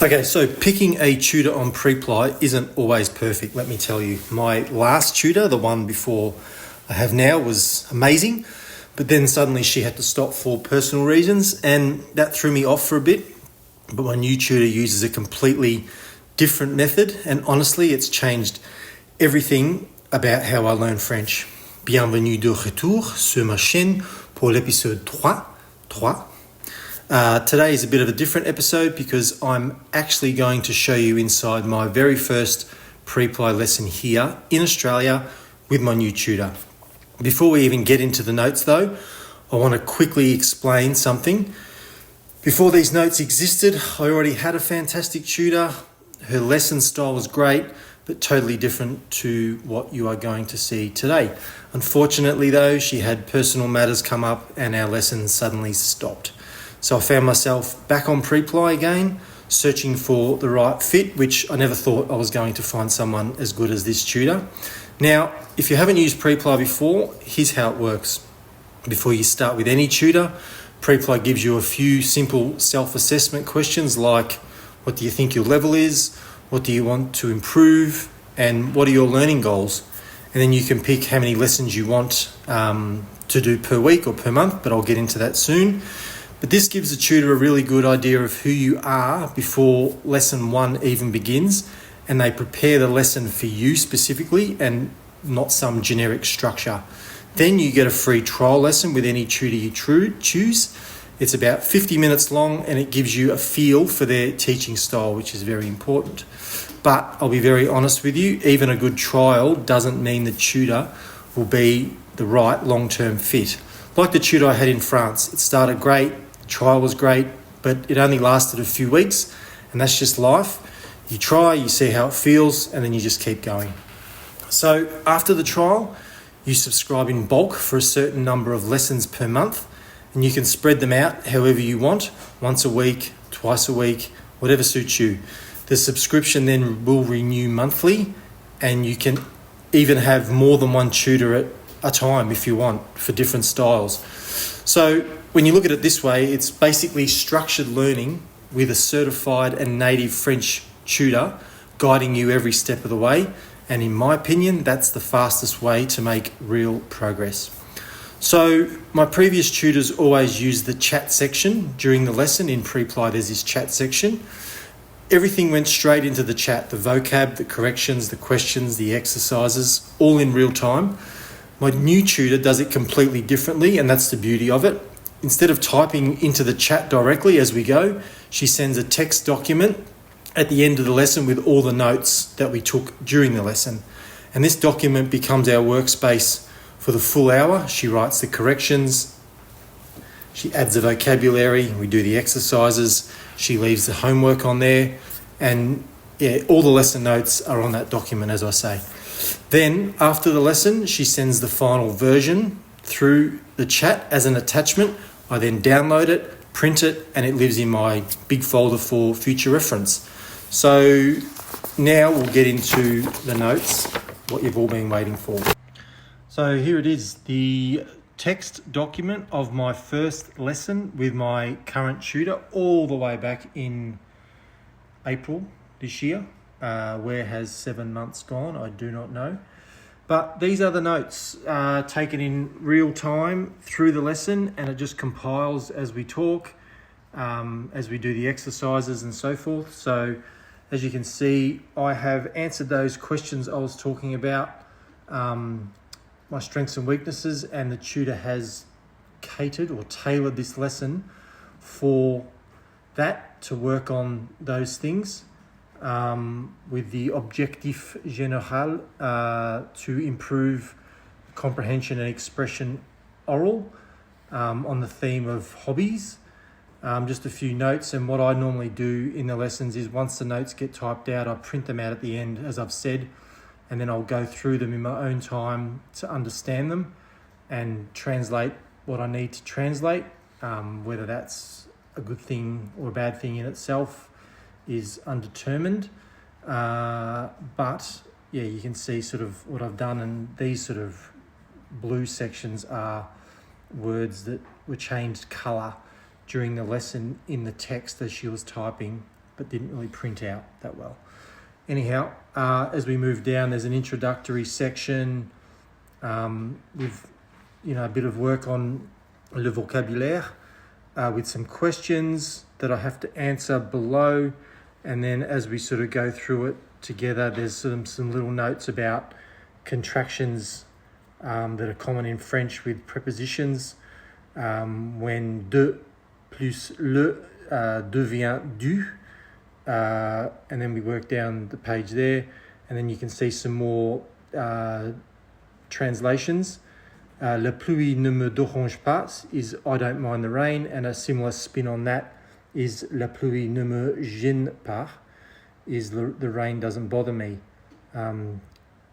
Okay, so picking a tutor on pre-ply isn't always perfect, let me tell you. My last tutor, the one before I have now, was amazing, but then suddenly she had to stop for personal reasons, and that threw me off for a bit. But my new tutor uses a completely different method, and honestly, it's changed everything about how I learn French. Bienvenue de retour sur ma chaîne pour l'épisode 3. Today is a bit of a different episode because I'm actually going to show you inside my very first pre-ply lesson here in Australia with my new tutor. Before we even get into the notes though, I want to quickly explain something. Before these notes existed, I already had a fantastic tutor. Her lesson style was great, but totally different to what you are going to see today. Unfortunately though, she had personal matters come up and our lessons suddenly stopped. So I found myself back on pre-ply again, searching for the right fit, which I never thought I was going to find someone as good as this tutor. Now, if you haven't used pre-ply before, here's how it works. Before you start with any tutor, pre-ply gives you a few simple self-assessment questions like, what do you think your level is? What do you want to improve? And what are your learning goals? And then you can pick how many lessons you want to do per week or per month, but I'll get into that soon. But this gives the tutor a really good idea of who you are before lesson 1 even begins, and they prepare the lesson for you specifically and not some generic structure. Then you get a free trial lesson with any tutor you choose. It's about 50 minutes long and it gives you a feel for their teaching style, which is very important. But I'll be very honest with you, even a good trial doesn't mean the tutor will be the right long-term fit. Like the tutor I had in France, it started great, the trial was great, but it only lasted a few weeks, and that's just life. You try, you see how it feels, and then you just keep going. So after the trial, you subscribe in bulk for a certain number of lessons per month, and you can spread them out however you want, once a week, twice a week, whatever suits you. The subscription then will renew monthly, and you can even have more than one tutor at a time if you want for different styles. So when you look at it this way, it's basically structured learning with a certified and native French tutor guiding you every step of the way. And in my opinion, that's the fastest way to make real progress. So my previous tutors always used the chat section during the lesson. In pre-ply, there's this chat section. Everything went straight into the chat, the vocab, the corrections, the questions, the exercises, all in real time. My new tutor does it completely differently, and that's the beauty of it. Instead of typing into the chat directly as we go, she sends a text document at the end of the lesson with all the notes that we took during the lesson. And this document becomes our workspace for the full hour. She writes the corrections, she adds the vocabulary, we do the exercises, she leaves the homework on there, and all the lesson notes are on that document, as I say. Then after the lesson, she sends the final version through the chat as an attachment. I then download it, print it, and it lives in my big folder for future reference. So now we'll get into the notes, what you've all been waiting for. So here it is, the text document of my first lesson with my current tutor all the way back in April this year. Where has 7 months gone? I do not know. But these are the notes taken in real time through the lesson, and it just compiles as we talk, as we do the exercises and so forth. So as you can see, I have answered those questions I was talking about, my strengths and weaknesses, and the tutor has catered or tailored this lesson for that, to work on those things. With the objectif général to improve comprehension and expression oral, on the theme of hobbies. Just a few notes, and what I normally do in the lessons is once the notes get typed out, I print them out at the end, as I've said, and then I'll go through them in my own time to understand them and translate what I need to translate, whether that's a good thing or a bad thing in itself is undetermined, but yeah, you can see sort of what I've done, and these sort of blue sections are words that were changed colour during the lesson in the text as she was typing but didn't really print out that well. Anyhow, as we move down, there's an introductory section with a bit of work on le vocabulaire, with some questions that I have to answer below. And then as we sort of go through it together, there's some little notes about contractions that are common in French with prepositions. When de plus le devient du. And then we work down the page there. And then you can see some more translations. La pluie ne me dérange pas is I don't mind the rain. And a similar spin on that is la pluie ne me gêne pas, is the rain doesn't bother me.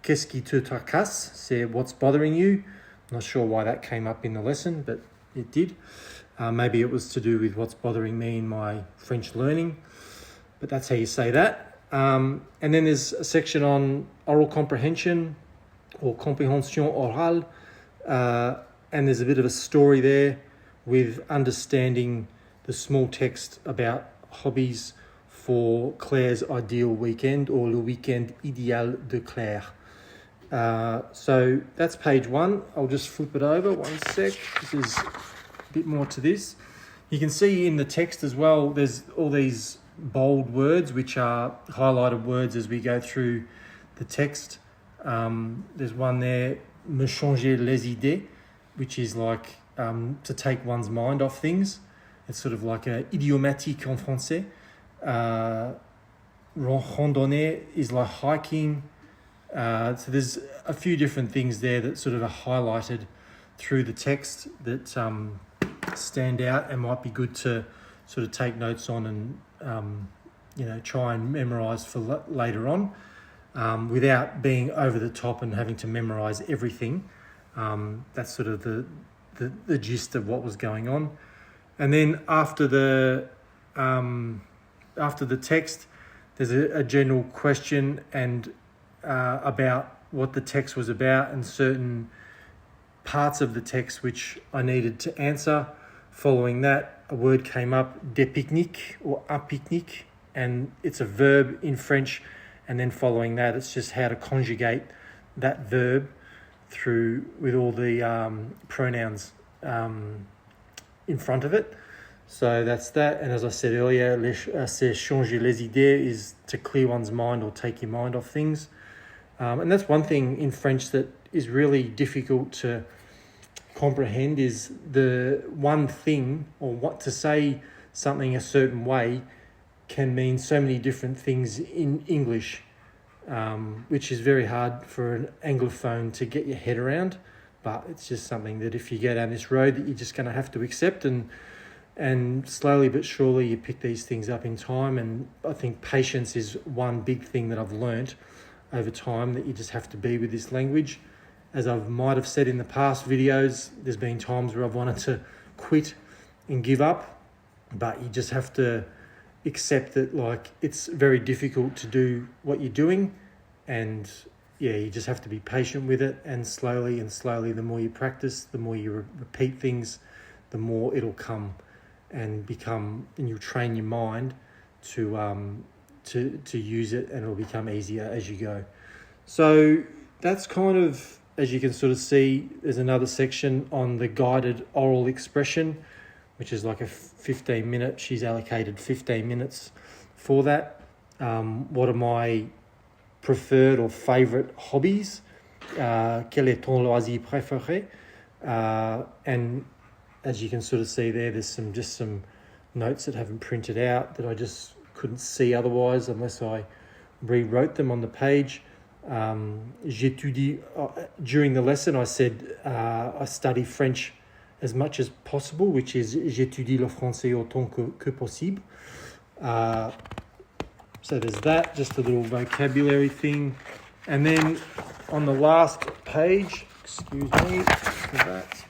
Qu'est-ce qui te tracasse? C'est what's bothering you. Not sure why that came up in the lesson, but it did. Maybe it was to do with what's bothering me in my French learning, but that's how you say that. And then there's a section on oral comprehension or compréhension orale, and there's a bit of a story there with understanding the small text about hobbies for Claire's ideal weekend, or le weekend idéal de Claire. So that's page 1. I'll just flip it over, one sec. There's a bit more to this. You can see in the text as well, there's all these bold words, which are highlighted words as we go through the text. There's one there, me changer les idées, which is like to take one's mind off things. It's sort of like a idiomatique en français. Randonnée is like hiking. So there's a few different things there that sort of are highlighted through the text that stand out and might be good to sort of take notes on and try and memorize for later on, without being over the top and having to memorize everything. That's sort of the gist of what was going on. And then after the text, there's a general question and about what the text was about and certain parts of the text which I needed to answer. Following that, a word came up, des pique-niques or un pique-nique, and it's a verb in French. And then following that, it's just how to conjugate that verb through with all the pronouns in front of it. So that's that. And as I said earlier, c'est changer les idées is to clear one's mind or take your mind off things. And that's one thing in French that is really difficult to comprehend, is the one thing, or what to say something a certain way can mean so many different things in English, which is very hard for an Anglophone to get your head around. But it's just something that if you go down this road that you're just going to have to accept, and slowly but surely you pick these things up in time. And I think patience is one big thing that I've learnt over time, that you just have to be with this language. As I might have said in the past videos, there's been times where I've wanted to quit and give up, but you just have to accept that, like, it's very difficult to do what you're doing, and you just have to be patient with it, and slowly, the more you practice, the more you repeat things, the more it'll come and become, and you'll train your mind to use it, and it'll become easier as you go. So that's kind of, as you can sort of see, there's another section on the guided oral expression, which is like a 15-minute. She's allocated 15 minutes for that. What are my preferred or favourite hobbies? Quel est ton loisir préféré? And as you can sort of see there, there's some notes that haven't printed out that I just couldn't see otherwise unless I rewrote them on the page. J'étudie, during the lesson I said I study French as much as possible, which is j'étudie le français autant que possible. So there's that, just a little vocabulary thing. And then on the last page, excuse me for that,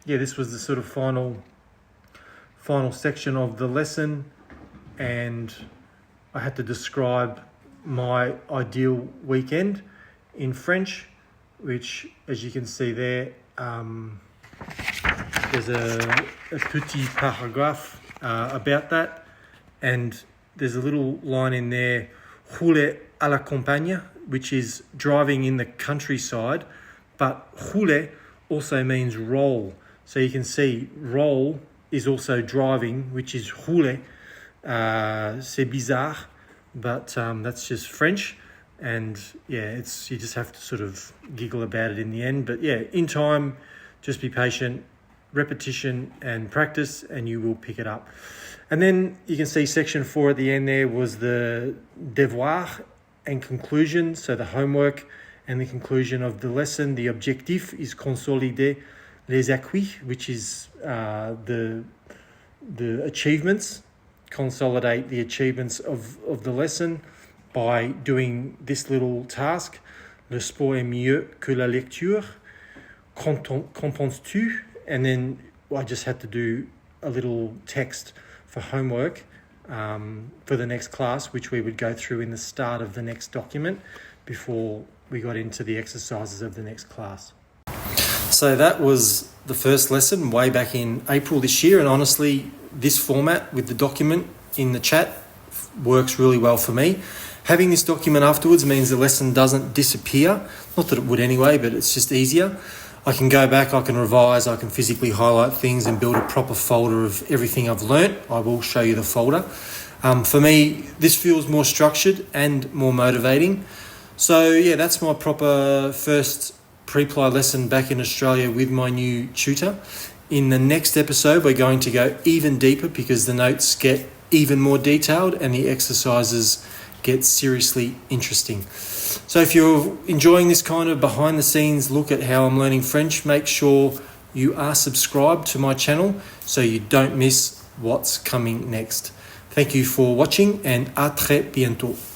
this was the sort of final section of the lesson, and I had to describe my ideal weekend in French, which, as you can see there, there's a petit paragraph about that, and there's a little line in there, rouler à la campagne, which is driving in the countryside, but rouler also means roll. So you can see roll is also driving, which is rouler. C'est bizarre, but that's just French. And yeah, you just have to sort of giggle about it in the end. But yeah, in time, just be patient, repetition and practice, and you will pick it up. And then you can see section 4 at the end there was the devoir and conclusion. So the homework and the conclusion of the lesson. The objectif is consolider les acquis, which is the achievements, consolidate the achievements of the lesson by doing this little task. Le sport est mieux que la lecture. Qu'en penses-tu? And then I just had to do a little text for homework for the next class, which we would go through in the start of the next document before we got into the exercises of the next class. So that was the first lesson way back in April this year, and honestly, this format with the document in the chat works really well for me. Having this document afterwards means the lesson doesn't disappear. Not that it would anyway, but it's just easier. I can go back, I can revise, I can physically highlight things and build a proper folder of everything I've learnt. I will show you the folder. For me, this feels more structured and more motivating. So yeah, that's my proper first pre-ply lesson back in Australia with my new tutor. In the next episode, we're going to go even deeper because the notes get even more detailed and the exercises get seriously interesting. So if you're enjoying this kind of behind the scenes look at how I'm learning French, make sure you are subscribed to my channel so you don't miss what's coming next. Thank you for watching and à très bientôt.